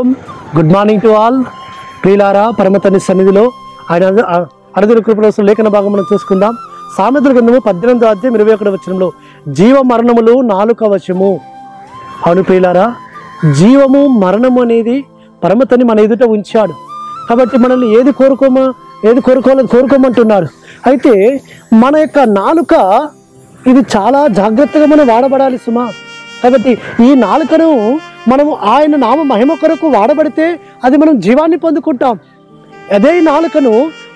Shalom, good morning to all. ప్రియులారా, పరమతని సన్నిధిలో ఆయన అనుదిన కృపలో లేఖన భాగం మనం చూసుకుందాం. సామెతల గ్రంథము 18వ అధ్యాయం 21వ వచనంలో జీవ మరణములు నాలుక వశము. అవును ప్రియులారా, జీవము మరణము అనేది పరమతని మన ఎదుట ఉంచాడు. కాబట్టి మనల్ని ఏది కోరుకోమంటున్నాడు. అయితే మన యొక్క నాలుక ఇది చాలా జాగ్రత్తగా మనం వాడబడాలి సుమా. కాబట్టి ఈ నాలుకను మనము ఆయన నామ మహిమ కొరకు వాడబడితే అది మనం జీవాన్ని పొందుకుంటాం. అదే నాలుకను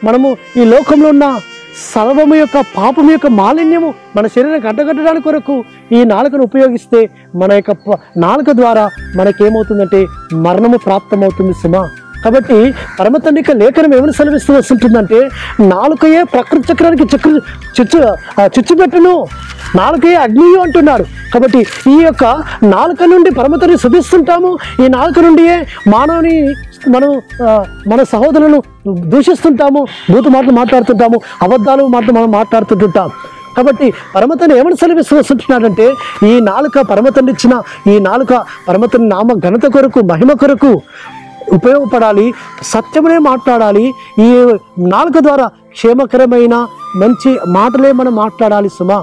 మనము ఈ లోకంలో ఉన్న సర్వము యొక్క పాపము యొక్క మాలిన్యము మన శరీరానికి అడ్డగట్టడానికి కొరకు ఈ నాలుకను ఉపయోగిస్తే మన యొక్క నాలుక ద్వారా మనకేమవుతుందంటే మరణము ప్రాప్తమవుతుంది సుమా. కాబట్టి పరమతండ్రి యొక్క లేఖనం ఏమని సెలవిస్తూ వస్తుంటుందంటే, నాలుకయే ప్రకృతి చక్రానికి చిచ్చుపెట్టును, నాలుకయే అగ్నియు అంటున్నాడు. కాబట్టి ఈ యొక్క నాలుక నుండి పరమతండ్రిని శుద్ధిస్తుంటాము. ఈ నాలుక నుండియే మానవుని మన సహోదరులను దూషిస్తుంటాము, బూతు మాటలు మాట్లాడుతుంటాము, అబద్ధాలు మాటలు మనం మాట్లాడుతుంటాం. కాబట్టి పరమతండ్రి ఏమని సెలవిస్తూ వస్తుంటున్నాడంటే, ఈ నాలుక పరమతండ్రి ఇచ్చిన ఈ నాలుక పరమతండ్రి నామ ఘనత కొరకు మహిమ కొరకు ఉపయోగపడాలి, సత్యమునే మాట్లాడాలి. ఈ నాలుక ద్వారా క్షేమకరమైన మంచి మాటలే మనం మాట్లాడాలి సుమా.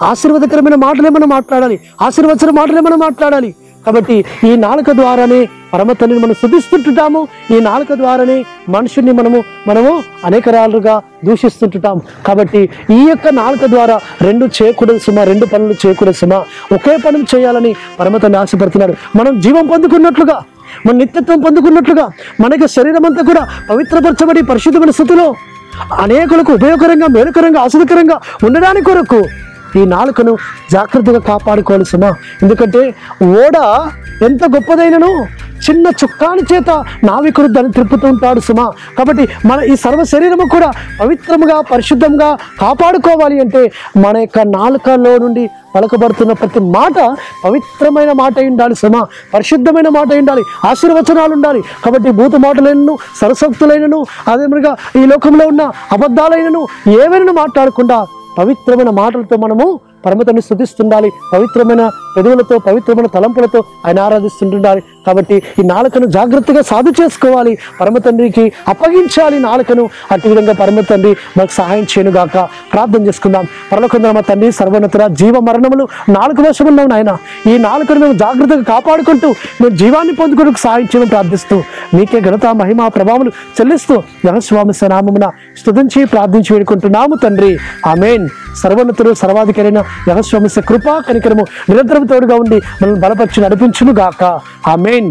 ఆశీర్వాదకరమైన మాటలే మనం మాట్లాడాలి, ఆశీర్వచన మాటలే మనం మాట్లాడాలి. కాబట్టి ఈ నాలుక ద్వారానే పరమతండ్రిని మనం స్తుతిస్తుంటాము. ఈ నాలుక ద్వారానే మనుషుల్ని మనము అనేక రాలుగా దూషిస్తుంటాం. కాబట్టి ఈ యొక్క నాలుక ద్వారా రెండు చేయకూడదు సుమా, రెండు పనులు చేయకూడదు సుమా. ఒకే పనులు చేయాలని పరమతండ్రి ఆశపడుతున్నాడు. మనం జీవం పొందుకున్నట్లుగా, మన నిత్యత్వం పొందుకున్నట్లుగా మనకి శరీరం అంతా కూడా పవిత్రపరచబడి పరిశుద్ధమైన స్థితిలో అనేకులకు ఉపయోగకరంగా, మేలుకరంగా, ఆశ్చర్యకరంగా ఉండడానికి కొరకు ఈ నాలుకను జాగ్రత్తగా కాపాడుకోవాలి సుమా. ఎందుకంటే ఓడ ఎంత గొప్పదైనను చిన్న చుక్కాని చేత నావికుడు దాన్ని తిప్పుతూ ఉంటాడు సుమా. కాబట్టి మన ఈ సర్వ శరీరము కూడా పవిత్రముగా, పరిశుద్ధంగా కాపాడుకోవాలి అంటే మన యొక్క నాలుకలో నుండి పలకబడుతున్న ప్రతి మాట పవిత్రమైన మాట ఉండాలి సుమా, పరిశుద్ధమైన మాట ఉండాలి, ఆశీర్వచనాలు ఉండాలి. కాబట్టి భూత మాటలైనను, సరసక్తులైనను, అదేవిధంగా ఈ లోకంలో ఉన్న అబద్ధాలైనను ఏవైనా మాట్లాడకుండా పవిత్రమైన మాటలతో మనము పరమతండ్రిని స్తుతిస్తుండాలి. పవిత్రమైన పెదవులతో, పవిత్రమైన తలంపులతో ఆయన ఆరాధిస్తుండాలి. కాబట్టి ఈ నాలుకను జాగ్రత్తగా సాధు చేసుకోవాలి, పరమతండ్రికి అప్పగించాలి నాలుకను. అటు విధంగా పరమతండ్రి మనకు సహాయం చేయనుగాక. ప్రార్థన చేసుకుందాం. పరలోకమందున్న మా తండ్రి, సర్వోన్నతుడా, జీవ మరణములు నాలుక వశములో నాయన, ఈ నాలుకను మేము జాగ్రత్తగా కాపాడుకుంటూ మేము జీవాన్ని పొందుకుంటూ సహాయం చేయమని ప్రార్థిస్తూ మీకే ఘనత, మహిమ, ప్రభావములు చెల్లిస్తూ యెహోవా నామమున స్తుతించి ప్రార్థించి వేడుకుంటున్నాము తండ్రి. ఆమేన్. సర్వోన్నతుడు, సర్వాధికారైన యెహోవా కృపా కనికరము నిరంతరం తోడుగా ఉండి మనల్ని బలపరిచి నడిపించును గాక. ఆమేన్.